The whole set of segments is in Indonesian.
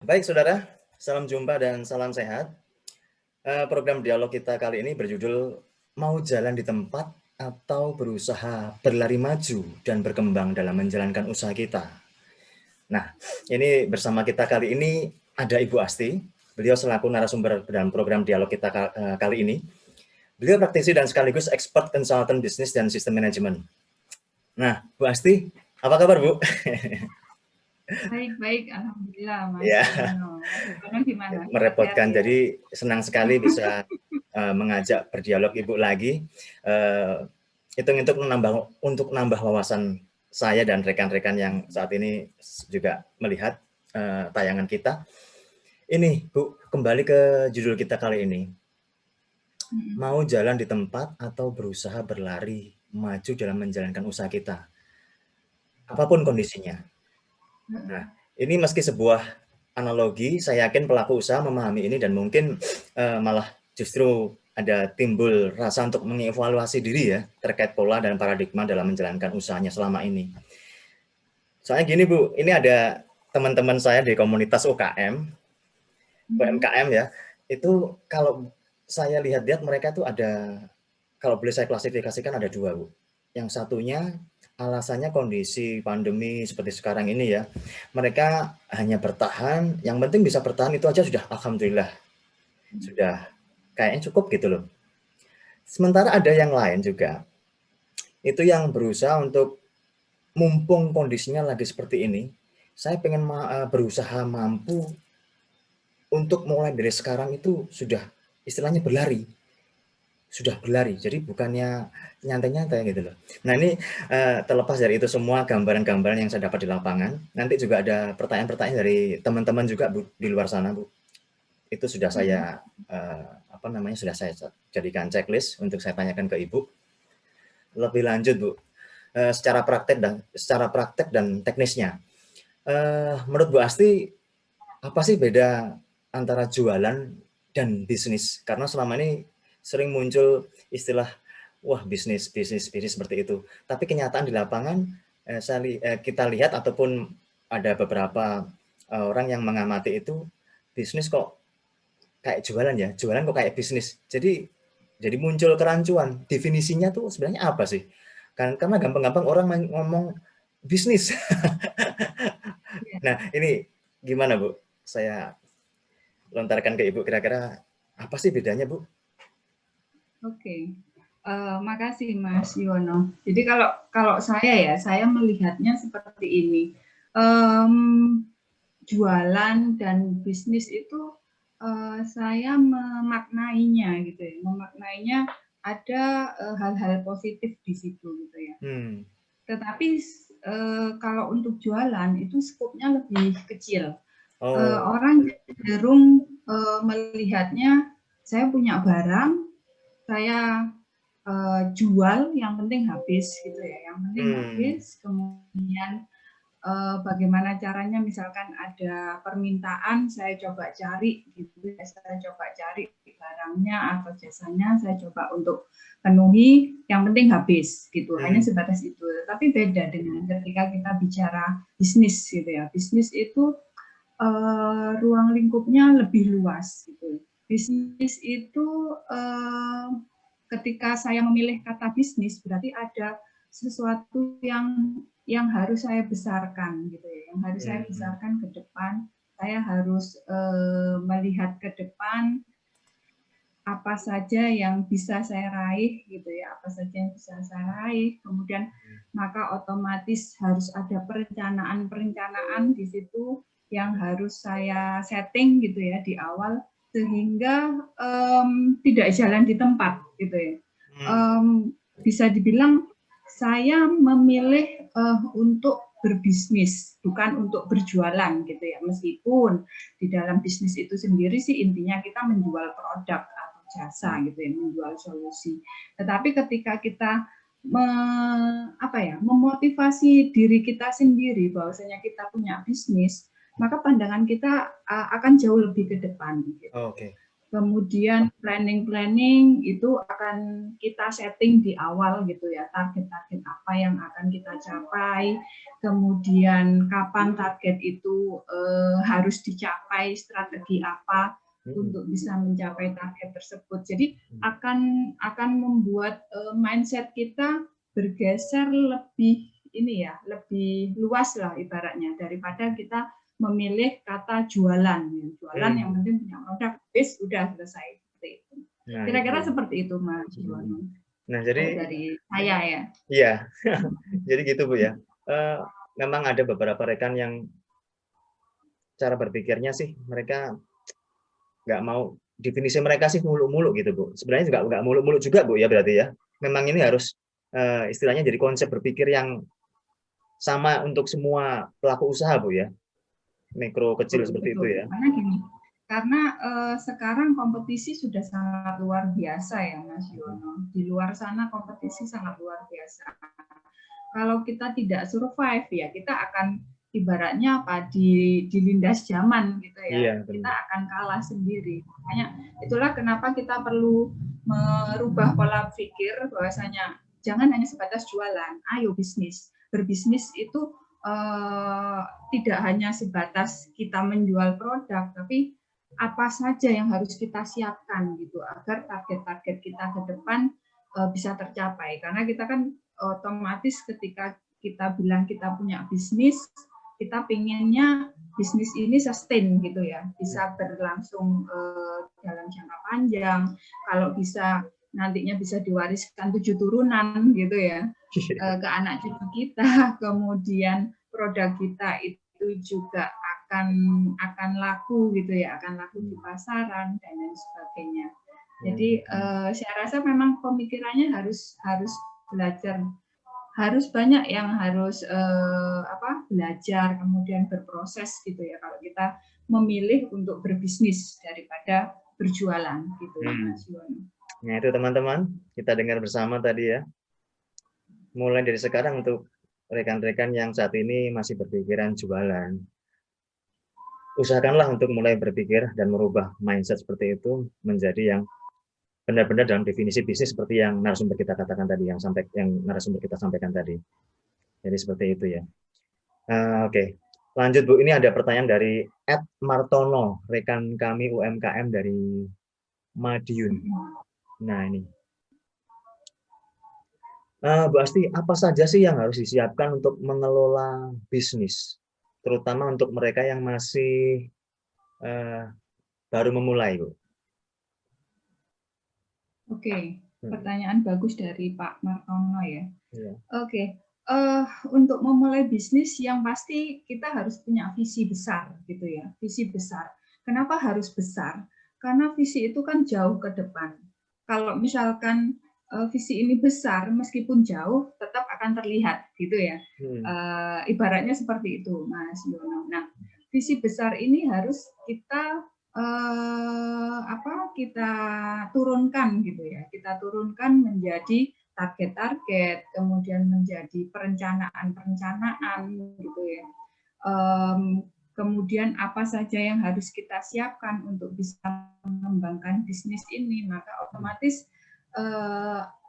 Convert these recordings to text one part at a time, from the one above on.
Baik saudara, salam jumpa dan salam sehat. Program dialog kita kali ini berjudul "Mau jalan di tempat atau berusaha berlari maju dan berkembang dalam menjalankan usaha kita?" Nah, ini bersama kita kali ini ada Ibu Asti. Beliau selaku narasumber dalam program dialog kita kali ini. Beliau praktisi dan sekaligus expert konsultan bisnis dan sistem manajemen. Nah, Bu Asti, apa kabar Bu? Baik, alhamdulillah Mas Ya, Yono. Mas Yono gimana? Sehat merepotkan. ya? Jadi senang sekali bisa mengajak berdialog Ibu lagi. Untuk nambah wawasan saya dan rekan-rekan yang saat ini juga melihat tayangan kita. Ini Bu, kembali ke judul kita kali ini. Mau jalan di tempat atau berusaha berlari maju dalam menjalankan usaha kita. Apapun kondisinya. Nah, ini meski sebuah analogi, saya yakin pelaku usaha memahami ini dan mungkin malah justru ada timbul rasa untuk mengevaluasi diri ya terkait pola dan paradigma dalam menjalankan usahanya selama ini. Soalnya gini Bu, ini ada teman-teman saya di komunitas UMKM ya, itu kalau saya lihat-lihat mereka tuh ada, kalau boleh saya klasifikasikan ada dua Bu. Yang satunya alasannya kondisi pandemi seperti sekarang ini ya, mereka hanya bertahan, yang penting bisa bertahan itu aja sudah alhamdulillah, sudah kayaknya cukup gitu loh. Sementara ada yang lain juga, itu yang berusaha untuk mumpung kondisinya lagi seperti ini, saya pengen berusaha mampu untuk mulai dari sekarang itu sudah istilahnya berlari. Sudah berlari, jadi bukannya nyantai-nyantai gitu loh. Nah ini terlepas dari itu semua gambaran-gambaran yang saya dapat di lapangan, nanti juga ada pertanyaan-pertanyaan dari teman-teman juga Bu, di luar sana Bu. Itu sudah saya sudah saya jadikan checklist untuk saya tanyakan ke Ibu. Lebih lanjut Bu, secara praktek dan teknisnya. Menurut Bu Asti, apa sih beda antara jualan dan bisnis? Karena selama ini sering muncul istilah, wah bisnis seperti itu. Tapi kenyataan di lapangan, kita lihat ataupun ada beberapa orang yang mengamati itu, bisnis kok kayak jualan ya, jualan kok kayak bisnis. Jadi muncul kerancuan. Definisinya tuh sebenarnya apa sih? Karena gampang-gampang orang ngomong bisnis. Nah ini gimana Bu? Saya lontarkan ke Ibu, kira-kira apa sih bedanya Bu? Oke, makasih Mas Yono. Jadi kalau saya melihatnya seperti ini. Jualan dan bisnis itu saya memaknainya gitu ya. Memaknainya ada hal-hal positif di situ gitu ya. Tetapi kalau untuk jualan itu skopnya lebih kecil. Orang cenderung melihatnya, saya punya barang, saya jual, yang penting habis gitu ya. Yang penting habis, kemudian bagaimana caranya, misalkan ada permintaan, saya coba cari gitu, saya coba cari barangnya atau jasanya, saya coba untuk penuhi, yang penting habis gitu, hanya sebatas itu. Tapi beda dengan ketika kita bicara bisnis gitu ya. Bisnis itu ruang lingkupnya lebih luas gitu. Bisnis itu ketika saya memilih kata bisnis berarti ada sesuatu yang harus saya besarkan gitu ya, yang harus saya besarkan ke depan. Saya harus melihat ke depan apa saja yang bisa saya raih gitu ya, apa saja yang bisa saya raih. Kemudian maka otomatis harus ada perencanaan di situ yang harus saya setting gitu ya di awal, sehingga tidak jalan di tempat gitu ya. Bisa dibilang saya memilih untuk berbisnis, bukan untuk berjualan gitu ya. Meskipun di dalam bisnis itu sendiri sih intinya kita menjual produk atau jasa gitu ya, menjual solusi. Tetapi ketika kita memotivasi diri kita sendiri bahwasanya kita punya bisnis, maka pandangan kita akan jauh lebih ke depan. Gitu. Oke. Kemudian planning itu akan kita setting di awal gitu ya, target-target apa yang akan kita capai, kemudian kapan target itu harus dicapai, strategi apa untuk bisa mencapai target tersebut. Jadi akan membuat mindset kita bergeser lebih lebih luas lah ibaratnya, daripada kita memilih kata jualan. Jualan yang penting punya produk, udah selesai. Seperti itu. Kira-kira seperti itu, Mas Yuwono. Nah, jadi dari saya ya. Iya, jadi gitu Bu ya. Memang ada beberapa rekan yang cara berpikirnya sih mereka nggak mau, definisi mereka sih muluk-muluk gitu Bu. Sebenarnya nggak muluk-muluk juga Bu ya, berarti ya. Memang ini harus istilahnya jadi konsep berpikir yang sama untuk semua pelaku usaha Bu ya. Mikro, kecil seperti itu ya. Karena sekarang kompetisi sudah sangat luar biasa ya Mas Yuwono. Di luar sana kompetisi sangat luar biasa. Kalau kita tidak survive ya kita akan ibaratnya apa dilindas zaman gitu ya. Iya, kita akan kalah sendiri. Makanya itulah kenapa kita perlu merubah pola pikir bahwasanya jangan hanya sebatas jualan, ayo bisnis. Berbisnis itu tidak hanya sebatas kita menjual produk, tapi apa saja yang harus kita siapkan gitu agar target-target kita ke depan bisa tercapai. Karena kita kan otomatis ketika kita bilang kita punya bisnis, kita pinginnya bisnis ini sustain gitu ya, bisa berlangsung dalam jangka panjang. Kalau bisa nantinya bisa diwariskan 7 turunan gitu ya ke anak cucu kita, kemudian produk kita itu juga akan laku gitu ya, akan laku di pasaran dan lain sebagainya. Jadi saya rasa memang pemikirannya harus belajar, harus banyak yang harus belajar kemudian berproses gitu ya kalau kita memilih untuk berbisnis daripada berjualan gitu Mas Yuwono. Nah itu teman-teman kita dengar bersama tadi ya. Mulai dari sekarang untuk rekan-rekan yang saat ini masih berpikiran jualan, usahakanlah untuk mulai berpikir dan merubah mindset seperti itu menjadi yang benar-benar dalam definisi bisnis seperti yang narasumber kita katakan tadi, yang narasumber kita sampaikan tadi. Jadi seperti itu ya. Oke. Lanjut Bu, ini ada pertanyaan dari Ed Martono, rekan kami UMKM dari Madiun. Nah ini. Bu Asti, apa saja sih yang harus disiapkan untuk mengelola bisnis, terutama untuk mereka yang masih baru memulai, Bu? Oke, pertanyaan bagus dari Pak Martono ya. Oke, untuk memulai bisnis yang pasti kita harus punya visi besar gitu ya, visi besar. Kenapa harus besar? Karena visi itu kan jauh ke depan. Kalau misalkan visi ini besar, meskipun jauh, tetap akan terlihat, gitu ya. Ibaratnya seperti itu, Mas Yuwono. Nah, visi besar ini harus kita kita turunkan, gitu ya. Kita turunkan menjadi target-target, kemudian menjadi perencanaan-perencanaan, gitu ya. Kemudian apa saja yang harus kita siapkan untuk bisa mengembangkan bisnis ini, maka otomatis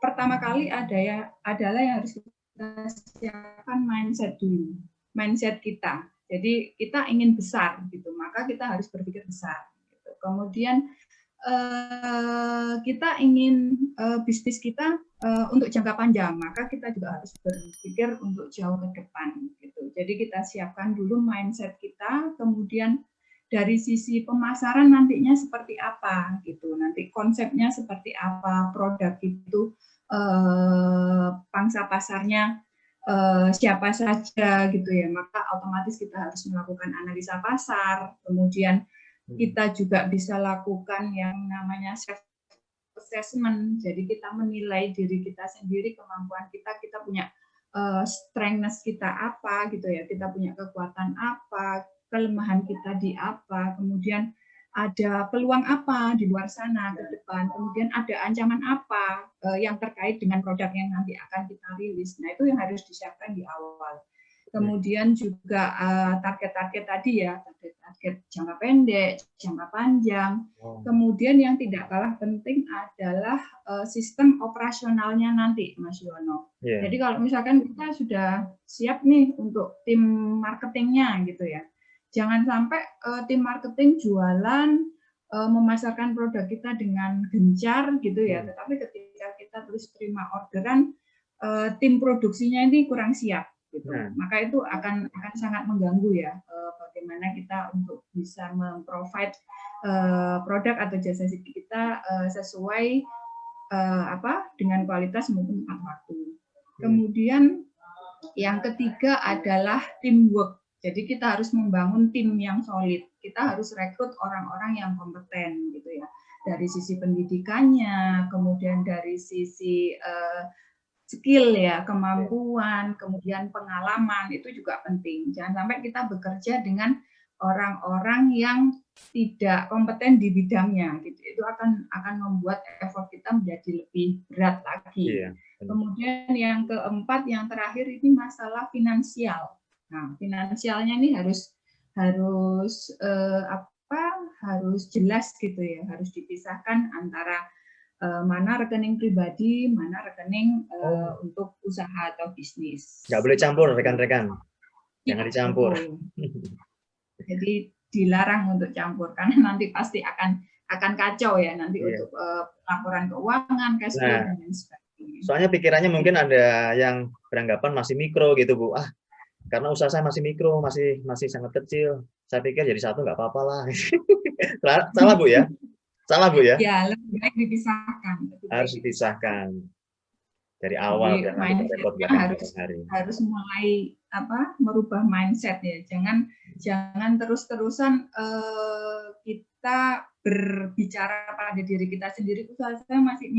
pertama kali adalah yang harus kita siapkan mindset dulu, mindset kita. Jadi kita ingin besar gitu, maka kita harus berpikir besar. Gitu. Kemudian kita ingin bisnis kita untuk jangka panjang, maka kita juga harus berpikir untuk jauh ke depan. Gitu. Jadi kita siapkan dulu mindset kita, kemudian dari sisi pemasaran nantinya seperti apa gitu, nanti konsepnya seperti apa, produk itu pangsa pasarnya siapa saja gitu ya, maka otomatis kita harus melakukan analisa pasar, kemudian kita juga bisa lakukan yang namanya self assessment, jadi kita menilai diri kita sendiri, kemampuan kita punya strength kita apa gitu ya, kita punya kekuatan apa, kelemahan kita di apa, kemudian ada peluang apa di luar sana ke depan, kemudian ada ancaman apa yang terkait dengan produk yang nanti akan kita rilis. Nah, itu yang harus disiapkan di awal. Kemudian juga target-target tadi ya, target jangka pendek, jangka panjang. Kemudian yang tidak kalah penting adalah sistem operasionalnya nanti, Mas Yono. Jadi kalau misalkan kita sudah siap nih untuk tim marketingnya gitu ya, jangan sampai tim marketing jualan, memasarkan produk kita dengan gencar gitu ya, tetapi ketika kita terus terima orderan, tim produksinya ini kurang siap. Gitu. Maka itu akan sangat mengganggu ya bagaimana kita untuk bisa memprovide produk atau jasa kita sesuai dengan kualitas maupun tepat waktu. Kemudian yang ketiga adalah teamwork. Jadi kita harus membangun tim yang solid. Kita harus rekrut orang-orang yang kompeten gitu ya. Dari sisi pendidikannya, kemudian dari sisi skill ya, kemampuan, kemudian pengalaman, itu juga penting. Jangan sampai kita bekerja dengan orang-orang yang tidak kompeten di bidangnya, gitu. Itu akan membuat effort kita menjadi lebih berat lagi. Kemudian yang keempat, yang terakhir ini masalah finansial. Nah, finansialnya ini harus jelas gitu ya, harus dipisahkan antara mana rekening pribadi, mana rekening untuk usaha atau bisnis. Nggak boleh campur, rekan-rekan. Jangan dicampur. Jadi dilarang untuk campur, karena nanti pasti akan kacau ya nanti untuk laporan keuangan, cash flow, dan lain sebagainya. Soalnya pikirannya mungkin ada yang beranggapan masih mikro gitu, Bu. Karena usaha saya masih mikro, masih sangat kecil. Saya pikir jadi satu nggak apa-apa lah. Salah, Bu ya? Salah, Bu ya? Ya, lebih baik dipisahkan. Harus dipisahkan dari awal. Jadi mindsetnya harus mulai merubah mindset ya. Jangan terus-terusan kita berbicara pada diri kita sendiri. Usaha saya masih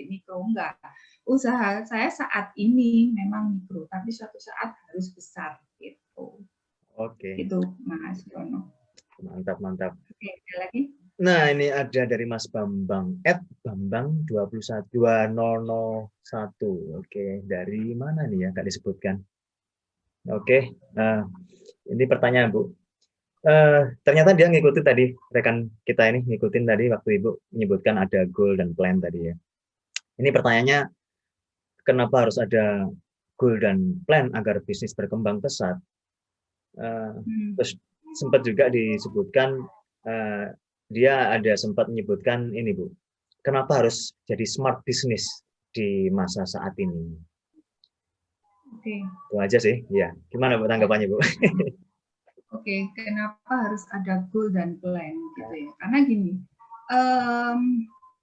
mikro, enggak. Usaha saya saat ini memang mikro, tapi suatu saat harus besar gitu. Oke. Itu Mas Yono. Mantap. Oke, ada lagi? Nah, ini ada dari Mas Bambang, @bambang21201. Oke, dari mana nih ya, nggak disebutkan. Oke, ini pertanyaan, Bu. Ternyata dia ngikutin tadi, rekan kita ini ngikutin tadi waktu Ibu menyebutkan ada goal dan plan tadi ya. Ini pertanyaannya, kenapa harus ada goal dan plan agar bisnis berkembang pesat? Terus sempat juga disebutkan, dia ada sempat menyebutkan ini, Bu, kenapa harus jadi smart business di masa saat ini? Oke. Itu aja sih, ya. Gimana Bu tanggapannya, Bu? Oke, kenapa harus ada goal dan plan gitu ya? Karena gini,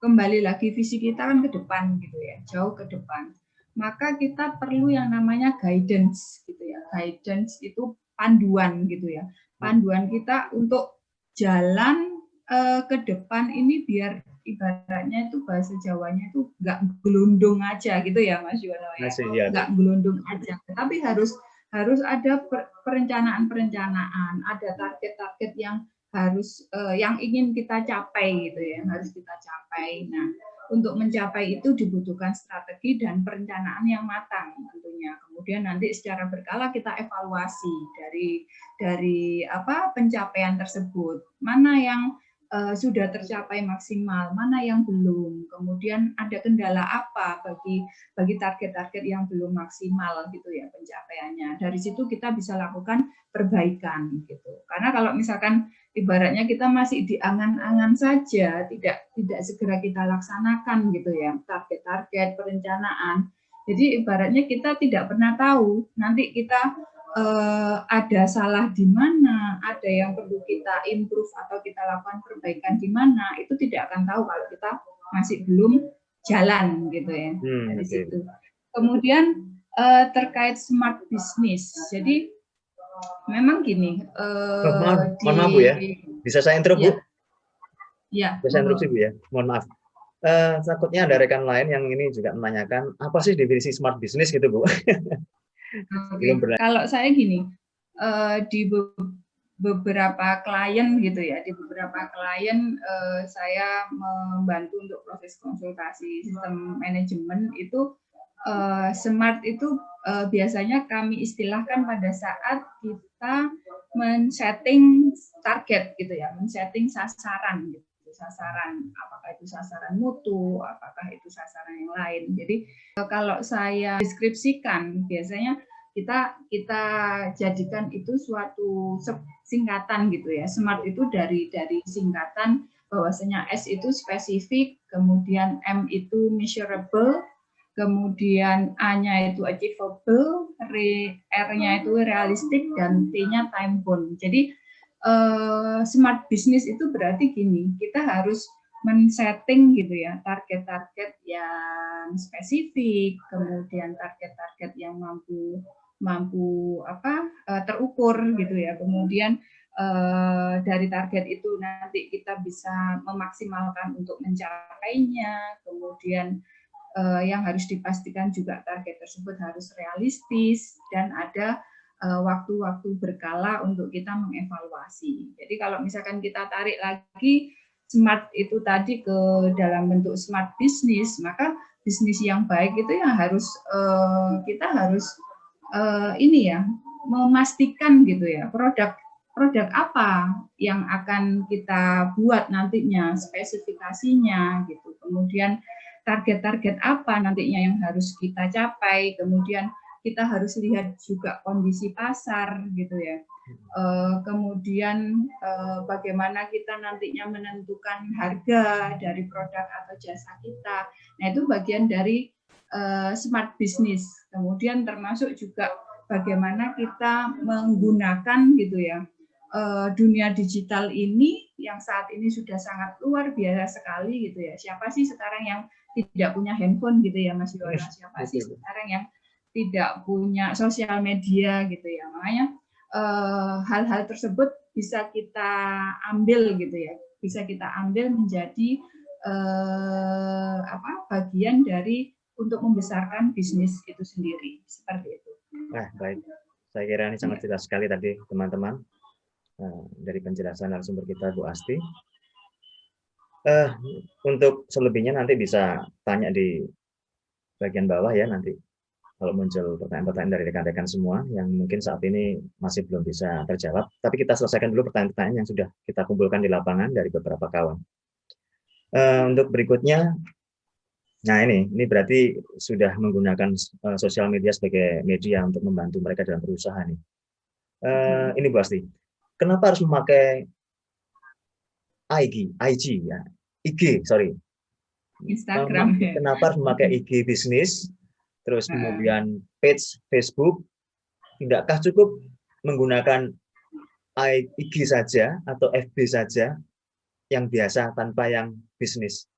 kembali lagi visi kita kan ke depan gitu ya, jauh ke depan. Maka kita perlu yang namanya guidance gitu ya. Guidance itu panduan gitu ya. Panduan kita untuk jalan ke depan ini biar ibaratnya itu bahasa Jawanya itu nggak gelundung aja gitu ya Mas Yono ya. Nggak gelundung aja, tapi harus ada perencanaan, ada target-target yang yang ingin kita capai gitu ya, harus kita capai. Nah, untuk mencapai itu dibutuhkan strategi dan perencanaan yang matang tentunya. Kemudian nanti secara berkala kita evaluasi dari pencapaian tersebut. Mana yang sudah tercapai maksimal, mana yang belum, kemudian ada kendala apa bagi target-target yang belum maksimal gitu ya pencapaiannya. Dari situ kita bisa lakukan perbaikan gitu. Karena kalau misalkan ibaratnya kita masih di angan-angan saja, tidak segera kita laksanakan gitu ya target-target perencanaan. Jadi ibaratnya kita tidak pernah tahu nanti kita ada salah di mana, ada yang perlu kita improve atau kita lakukan perbaikan di mana, itu tidak akan tahu kalau kita masih belum jalan gitu ya dari situ. Kemudian terkait smart business, jadi memang gini. Mohon maaf Bu ya, bisa saya intro Bu? Ya. Bisa interupsi Bu ya, mohon maaf. Takutnya ada rekan lain yang ini juga menanyakan apa sih definisi smart business gitu Bu? Kalau saya gini, di beberapa klien gitu ya, saya membantu untuk proses konsultasi sistem manajemen itu SMART itu biasanya kami istilahkan pada saat kita men-setting target gitu ya, men-setting sasaran gitu. Sasaran, apakah itu sasaran mutu, apakah itu sasaran yang lain. Jadi kalau saya deskripsikan, biasanya kita jadikan itu suatu singkatan gitu ya. SMART itu dari singkatan bahwasanya S itu spesifik, kemudian M itu measurable, kemudian A-nya itu achievable, R-nya itu realistic, dan T-nya time bound. Jadi smart business itu berarti gini, kita harus men-setting gitu ya, target-target yang spesifik, kemudian target-target yang mampu terukur gitu ya. Kemudian dari target itu nanti kita bisa memaksimalkan untuk mencapainya. Kemudian yang harus dipastikan juga target tersebut harus realistis dan ada waktu-waktu berkala untuk kita mengevaluasi. Jadi kalau misalkan kita tarik lagi smart itu tadi ke dalam bentuk smart business, maka bisnis yang baik itu yang harus kita harus ini ya, memastikan gitu ya, produk apa yang akan kita buat nantinya, spesifikasinya gitu. Kemudian target-target apa nantinya yang harus kita capai, kemudian kita harus lihat juga kondisi pasar gitu ya. Kemudian bagaimana kita nantinya menentukan harga dari produk atau jasa kita. Nah, itu bagian dari smart business. Kemudian termasuk juga bagaimana kita menggunakan gitu ya dunia digital ini yang saat ini sudah sangat luar biasa sekali gitu ya. Siapa sih sekarang yang tidak punya handphone gitu ya Mas Yono? Siapa sih sekarang yang tidak punya sosial media gitu ya? Makanya hal-hal tersebut bisa kita ambil gitu ya, bisa kita ambil menjadi bagian dari untuk membesarkan bisnis itu sendiri, seperti itu. Nah, baik. Saya kira ini sangat jelas sekali tadi teman-teman dari penjelasan narasumber kita Bu Asti. Untuk selebihnya nanti bisa tanya di bagian bawah ya nanti kalau muncul pertanyaan-pertanyaan dari rekan-rekan semua yang mungkin saat ini masih belum bisa terjawab. Tapi kita selesaikan dulu pertanyaan-pertanyaan yang sudah kita kumpulkan di lapangan dari beberapa kawan. Untuk berikutnya, nah ini berarti sudah menggunakan sosial media sebagai media untuk membantu mereka dalam berusaha nih. Ini Bu Asti, kenapa harus memakai IG ya? IG, sorry. Instagram. Kenapa harus memakai IG bisnis, terus kemudian page Facebook, tidakkah cukup menggunakan IG saja atau FB saja yang biasa tanpa yang bisnis?